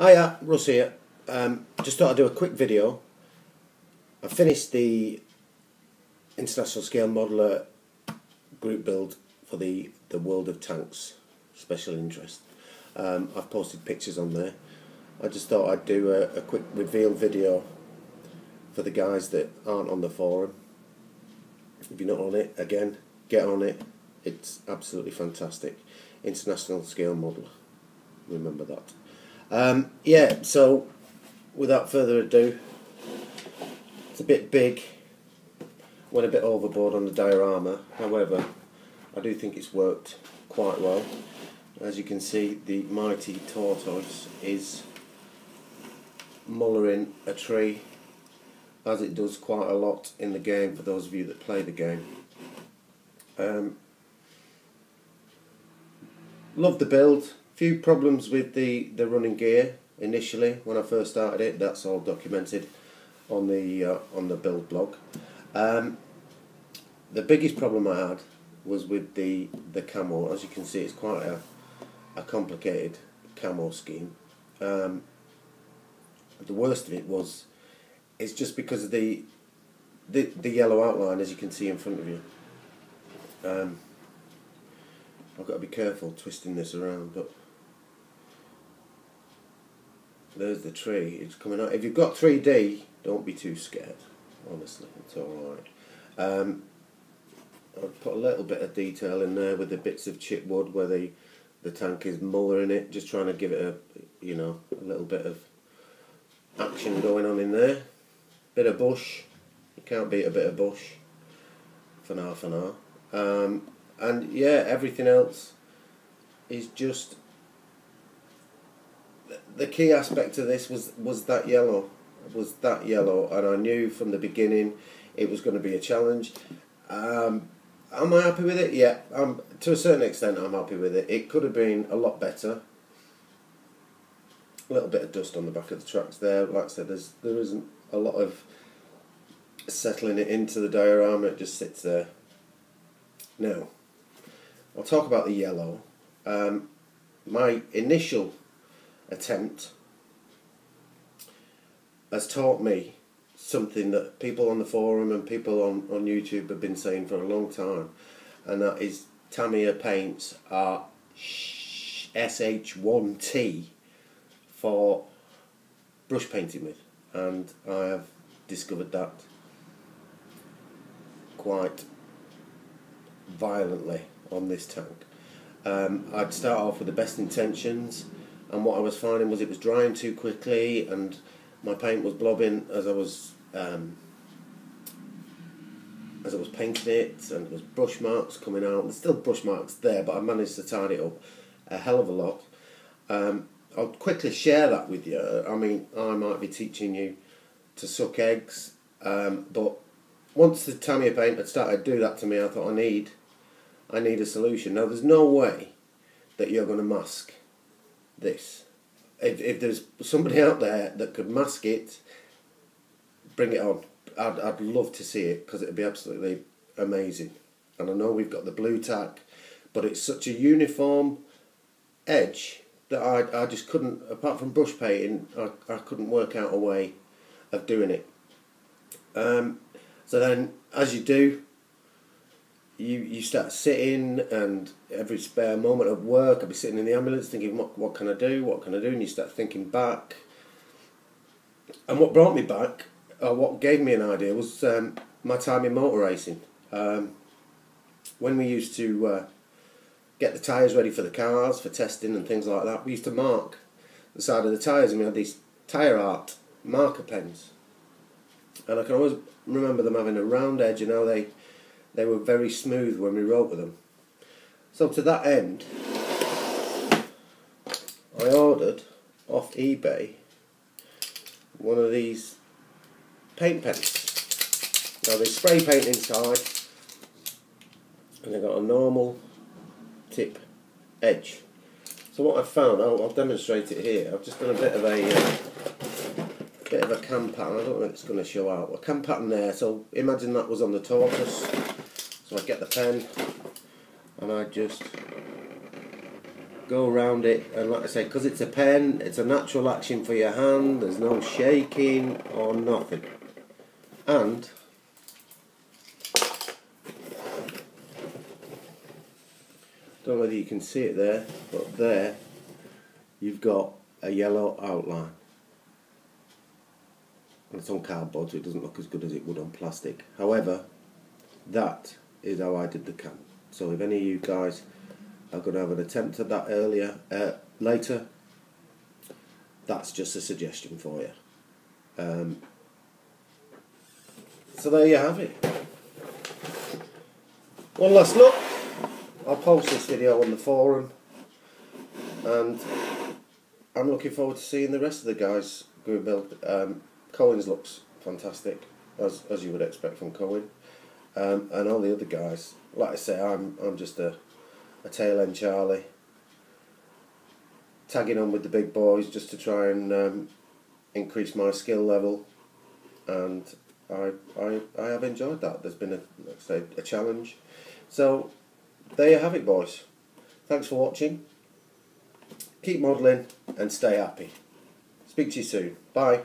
Hiya, Russ here. Just thought I'd do a quick video. I finished the international scale modeler group build for the World of Tanks special interest. I've posted pictures on there. I just thought I'd do a quick reveal video for the guys that aren't on the forum. If you're not on it, again, get on it. It's absolutely fantastic. International scale modeler. Remember that. Yeah, so without further ado, it's a bit big, went a bit overboard on the diorama. However, I do think it's worked quite well. As you can see, the mighty tortoise is mullering a tree, as it does quite a lot in the game for those of you that play the game. Love the build. Few problems with the running gear initially when I first started it. That's all documented on the build blog. The biggest problem I had was with the camo. As you can see, it's quite a complicated camo scheme. The worst of it was it's just because of the yellow outline, as you can see in front of you. I've got to be careful twisting this around, but there's the tree. It's coming out. If you've got 3D, don't be too scared. Honestly, it's all right. I've put a little bit of detail in there with the bits of chip wood where the tank is mullering it, just trying to give it a little bit of action going on in there. Bit of bush. You can't beat a bit of bush for now. And yeah, everything else is just. The key aspect of this was that yellow, and I knew from the beginning it was going to be a challenge. Am I happy with it? Yeah, to a certain extent I'm happy with it. It could have been a lot better. A little bit of dust on the back of the tracks there. Like I said, there isn't a lot of settling it into the diorama. It just sits there. Now, I'll talk about the yellow. My initial attempt has taught me something that people on the forum and people on YouTube have been saying for a long time, and that is Tamiya paints are SH1T for brush painting with, and I have discovered that quite violently on this tank. I'd start off with the best intentions, and what I was finding was it was drying too quickly, and my paint was blobbing as I was painting it, and there was brush marks coming out. There's still brush marks there, but I managed to tidy it up a hell of a lot. I'll quickly share that with you. I mean, I might be teaching you to suck eggs, but once the Tamiya paint had started to do that to me, I thought I need a solution. Now, there's no way that you're going to mask this. If there's somebody out there that could mask it, bring it on. I'd love to see it, because it'd be absolutely amazing. And I know we've got the blue tack, but it's such a uniform edge that I just couldn't, apart from brush painting, I couldn't work out a way of doing it. So then, as you do, you start sitting, and every spare moment of work I'd be sitting in the ambulance thinking, what can I do, and you start thinking back. And what brought me back, or what gave me an idea, was my time in motor racing. When we used to get the tyres ready for the cars, for testing and things like that, we used to mark the side of the tyres, and we had these tyre art marker pens. And I can always remember them having a round edge, and how they were very smooth when we wrote with them. So to that end, I ordered off eBay one of these paint pens. Now they spray paint inside, and they've got a normal tip edge. So what I've found, I'll demonstrate it here. I've just done a bit of a cam pattern. I don't know if it's going to show out. A cam pattern there, so imagine that was on the tortoise. So I get the pen, and I just go around it, and like I say, because it's a pen, it's a natural action for your hand, there's no shaking or nothing. And don't know whether you can see it there, but there you've got a yellow outline. And it's on cardboard, so it doesn't look as good as it would on plastic. However, that is how I did the can. So if any of you guys are going to have an attempt at that later, that's just a suggestion for you. So there you have it. One last look. I'll post this video on the forum, and I'm looking forward to seeing the rest of the guys group build. Cohen's looks fantastic, as you would expect from Cohen, and all the other guys. Like I say, I'm just a tail end Charlie, tagging on with the big boys just to try and increase my skill level, and I have enjoyed that. There's been a challenge. So there you have it, boys. Thanks for watching. Keep modelling and stay happy. Speak to you soon. Bye.